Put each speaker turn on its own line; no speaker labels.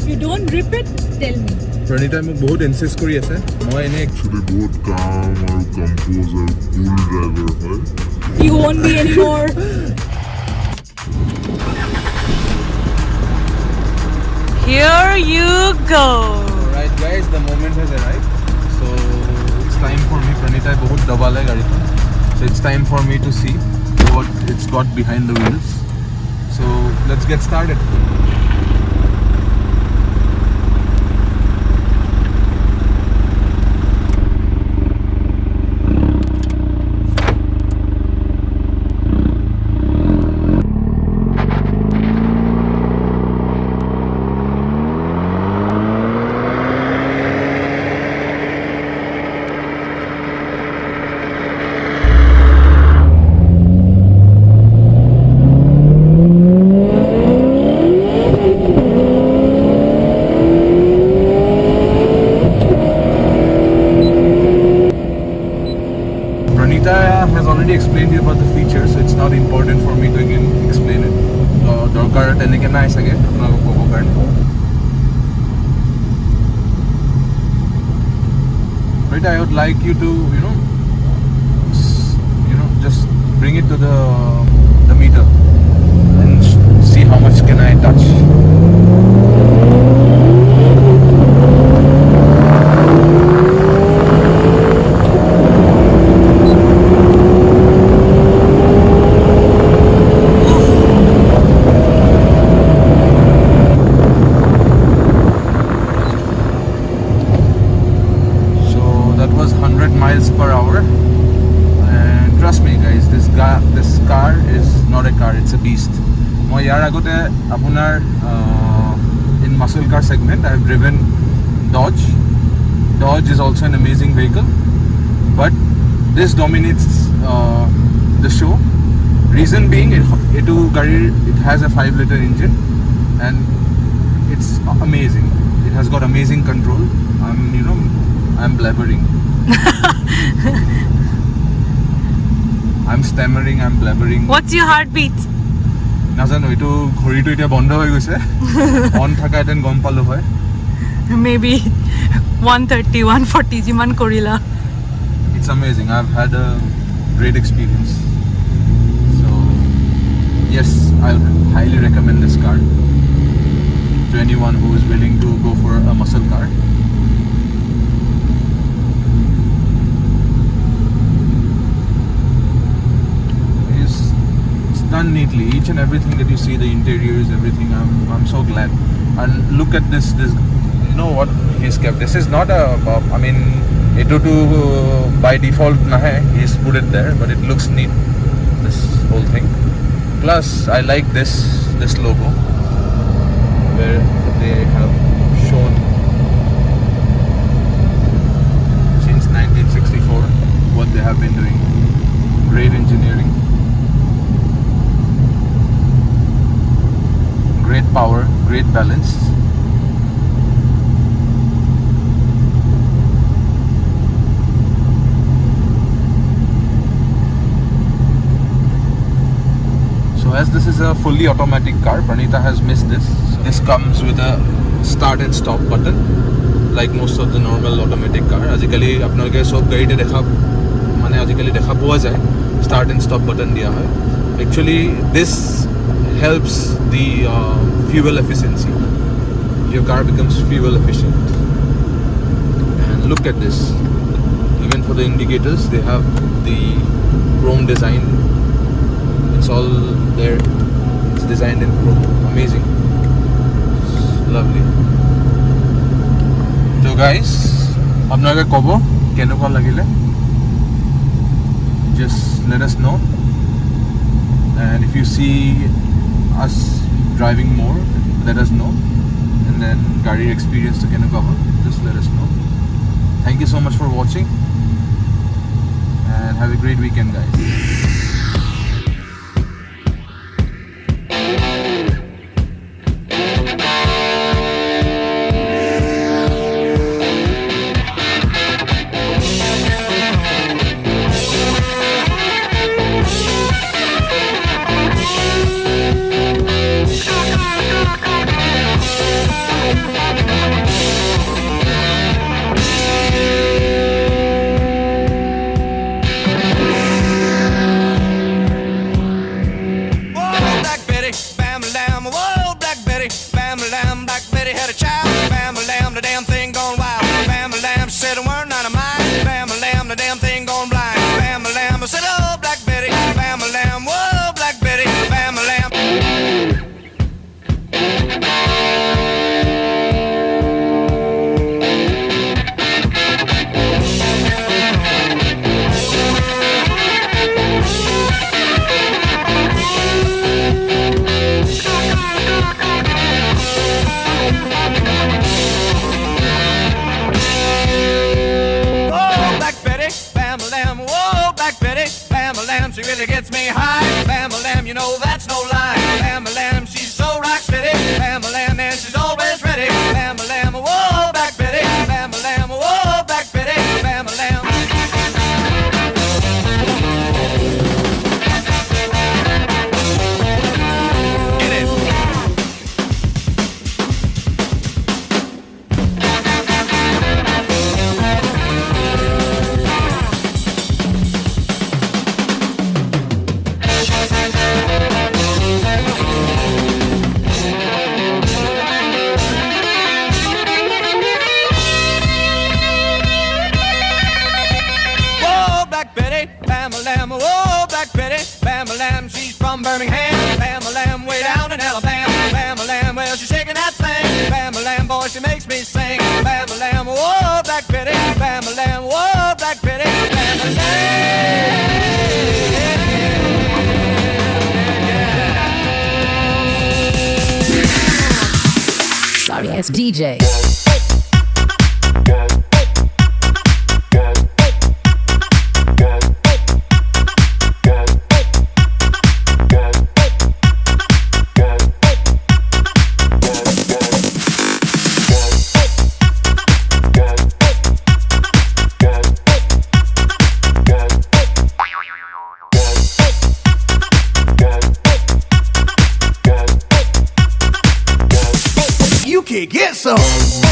If you don't rip it, tell me.
Pranita মোক বহুত insist কৰি আছে মই এনে
actually বহুত calm আৰু compose আৰু cool driver হয়
You won't be anymore.
Here you go.
Alright guys, the moment has arrived. So it's time for me. Pranita बहुत दबाले गाड़ीখন. So it's time for me to see what it's got behind the wheels. So let's get started. Has already explained you about the features, so it's not important for me to again explain it. Dorkar teneke na aise again, apna ko kobo karne. Right, I would like you to, just bring it to the meter and see how much can I touch. Miles per hour, and trust me guys, this car is not a car, it's a beast. Moi yar agote apunar in muscle car segment I have driven Dodge. Dodge is also an amazing vehicle, but this dominates the show. Reason being, it has a 5-liter engine and it's amazing. It has got amazing control. I'm blabbering. I'm stammering, I'm blabbering.
What's your heartbeat?
নাজানো এটো ঘড়িটো এতিয়া বন্ধ হৈ গৈছে on থাকা এতেন গম পালো হয়
Maybe 130, 140 jiman korila.
It's amazing. I've had a great experience. So yes, I'll highly recommend this car to anyone who is willing to go for a muscle car. Done neatly, each and everything that you see, the interiors, everything. I'm so glad. And look at this. You know what he's kept. This is not a. I mean, it to by default na hai. He's put it there, but it looks neat. This whole thing. Plus, I like this logo where they have shown since 1964 what they have been doing. Great engineering. Great power, great balance. So as this is a fully automatic car, Pranita has missed this. So this comes with a start and stop button, like most of the normal automatic car. Ajikali apnaloke sob garite dekha mane ajikali dekha poa jay start and stop button diya hoy. Actually this helps the fuel efficiency. Your car becomes fuel efficient. And look at this. Even for the indicators, they have the chrome design. It's all there. It's designed in chrome. Amazing. Lovely. So guys, apnaloke kobo kenuka lagile. Just let us know. And if you see us driving more, let us know. And then Gari experience to Kenukawa, just let us know. Thank you so much for watching and have a great weekend guys.
Whoa, Black Betty, bam lamb. Whoa, Black Betty, bam lamb. Black Betty had a child, bam lamb. The damn thing gone wild. Bam lamb said a word not of mine. Bam lamb, the damn thing gone blind. Bam lamb, I said, oh, Black Betty, bam lamb. Whoa, Black Betty, bam lamb. Whoa, Black Betty, bam lamb. Whoa, Black Betty, bam lamb. She really gets me high. Bam lamb, you know that's no lie. Bam lamb, she's so rock steady. Bam lamb, and she's always ready. Bam lamb, whoa, Black Betty, bam lamb. Whoa, Black Betty, bam lamb. Get it. Whoa, Black Betty, bam lamb. Whoa, Black Betty, bam lamb. She's from Birmingham, bam lamb, way down in Alabama. Bam lamb, well she's shaking that thing. Bam lamb, boy, she makes me sing. Bam lamb, whoa, Black Betty, bam lamb. Whoa, Black Betty, bam lamb.
Sorry, it's DJ.
You can get some.